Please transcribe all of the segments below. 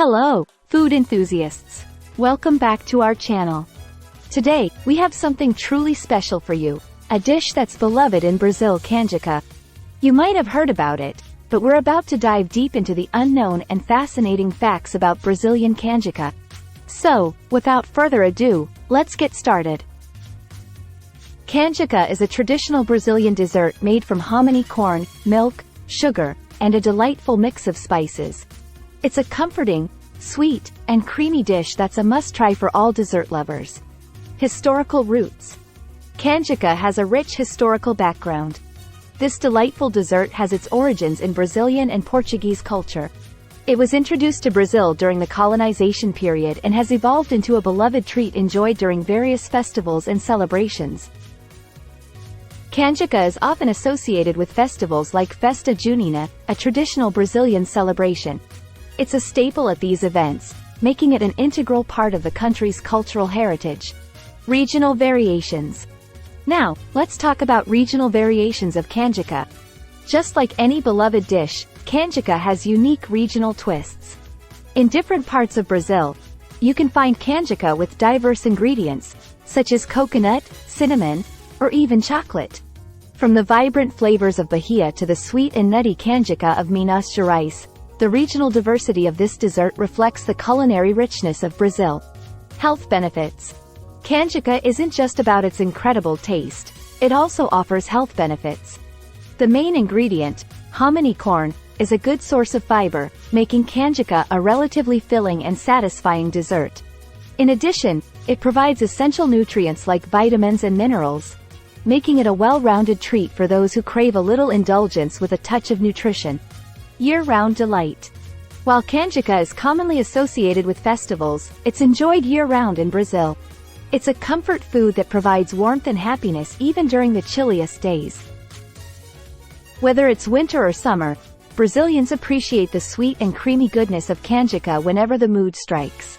Hello, food enthusiasts. Welcome back to our channel. Today, we have something truly special for you, a dish that's beloved in Brazil, canjica. You might have heard about it, but we're about to dive deep into the unknown and fascinating facts about Brazilian canjica. So, without further ado, let's get started. Canjica is a traditional Brazilian dessert made from hominy corn, milk, sugar, and a delightful mix of spices. It's a comforting, sweet, and creamy dish that's a must-try for all dessert lovers. Historical roots. Canjica has a rich historical background. This delightful dessert has its origins in Brazilian and Portuguese culture. It was introduced to Brazil during the colonization period and has evolved into a beloved treat enjoyed during various festivals and celebrations. Canjica is often associated with festivals like Festa Junina, a traditional Brazilian celebration. It's a staple at these events, making it an integral part of the country's cultural heritage. Regional variations. Now, let's talk about regional variations of canjica. Just like any beloved dish, canjica has unique regional twists. In different parts of Brazil, you can find canjica with diverse ingredients, such as coconut, cinnamon, or even chocolate. From the vibrant flavors of Bahia to the sweet and nutty canjica of Minas Gerais, the regional diversity of this dessert reflects the culinary richness of Brazil. Health benefits. Canjica isn't just about its incredible taste, it also offers health benefits. The main ingredient, hominy corn, is a good source of fiber, making canjica a relatively filling and satisfying dessert. In addition, it provides essential nutrients like vitamins and minerals, making it a well-rounded treat for those who crave a little indulgence with a touch of nutrition. Year-round delight. While canjica is commonly associated with festivals, it's enjoyed year-round in Brazil. It's a comfort food that provides warmth and happiness even during the chilliest days. Whether it's winter or summer, Brazilians appreciate the sweet and creamy goodness of canjica whenever the mood strikes.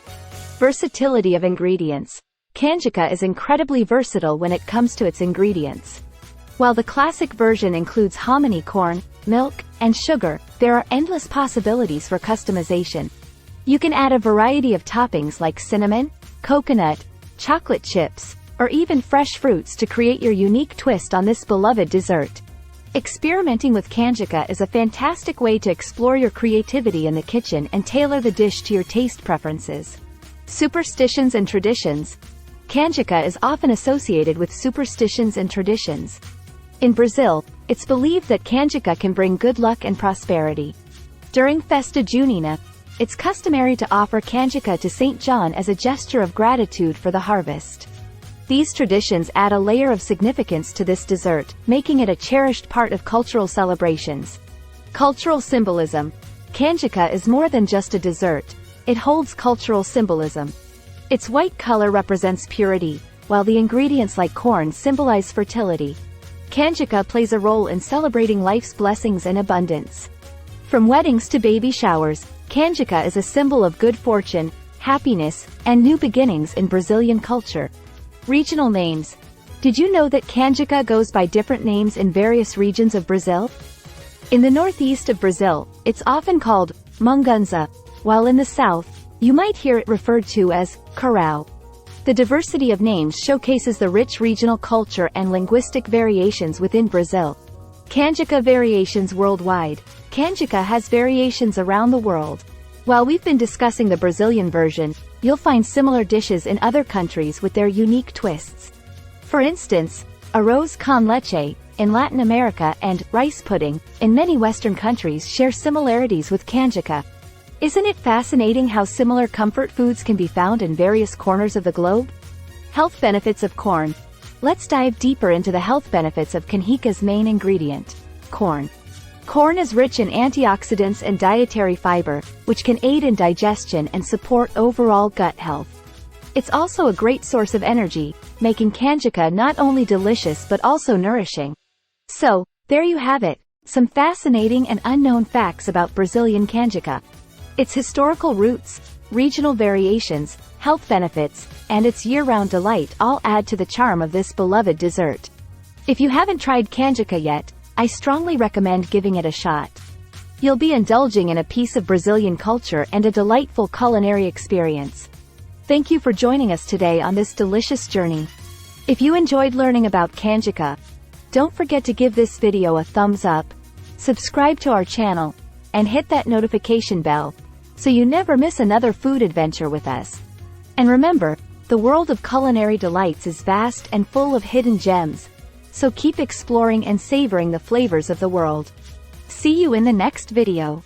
Versatility of ingredients. Canjica is incredibly versatile when it comes to its ingredients. While the classic version includes hominy corn, milk, and sugar, there are endless possibilities for customization. You can add a variety of toppings like cinnamon, coconut, chocolate chips, or even fresh fruits to create your unique twist on this beloved dessert. Experimenting with canjica is a fantastic way to explore your creativity in the kitchen and tailor the dish to your taste preferences. Superstitions and traditions. Canjica is often associated with superstitions and traditions. In Brazil, it's believed that canjica can bring good luck and prosperity. During Festa Junina, it's customary to offer canjica to Saint John as a gesture of gratitude for the harvest. These traditions add a layer of significance to this dessert, making it a cherished part of cultural celebrations. Cultural symbolism. Canjica is more than just a dessert, it holds cultural symbolism. Its white color represents purity, while the ingredients like corn symbolize fertility. Canjica plays a role in celebrating life's blessings and abundance. From weddings to baby showers, canjica is a symbol of good fortune, happiness, and new beginnings in Brazilian culture. Regional names. Did you know that canjica goes by different names in various regions of Brazil? In the northeast of Brazil, it's often called mungunza, while in the south, you might hear it referred to as curau. The diversity of names showcases the rich regional culture and linguistic variations within Brazil. Canjica variations worldwide. Canjica has variations around the world. While we've been discussing the Brazilian version, you'll find similar dishes in other countries with their unique twists. For instance, arroz con leche in Latin America and rice pudding in many Western countries share similarities with canjica. Isn't it fascinating how similar comfort foods can be found in various corners of the globe? Health benefits of corn. Let's dive deeper into the health benefits of canjica's main ingredient, corn. Corn is rich in antioxidants and dietary fiber, which can aid in digestion and support overall gut health. It's also a great source of energy, making canjica not only delicious but also nourishing. So, there you have it, some fascinating and unknown facts about Brazilian canjica. Its historical roots, regional variations, health benefits, and its year-round delight all add to the charm of this beloved dessert. If you haven't tried canjica yet, I strongly recommend giving it a shot. You'll be indulging in a piece of Brazilian culture and a delightful culinary experience. Thank you for joining us today on this delicious journey. If you enjoyed learning about Canjica, don't forget to give this video a thumbs up, subscribe to our channel, and hit that notification bell, so you never miss another food adventure with us. And remember, the world of culinary delights is vast and full of hidden gems, so keep exploring and savoring the flavors of the world. See you in the next video.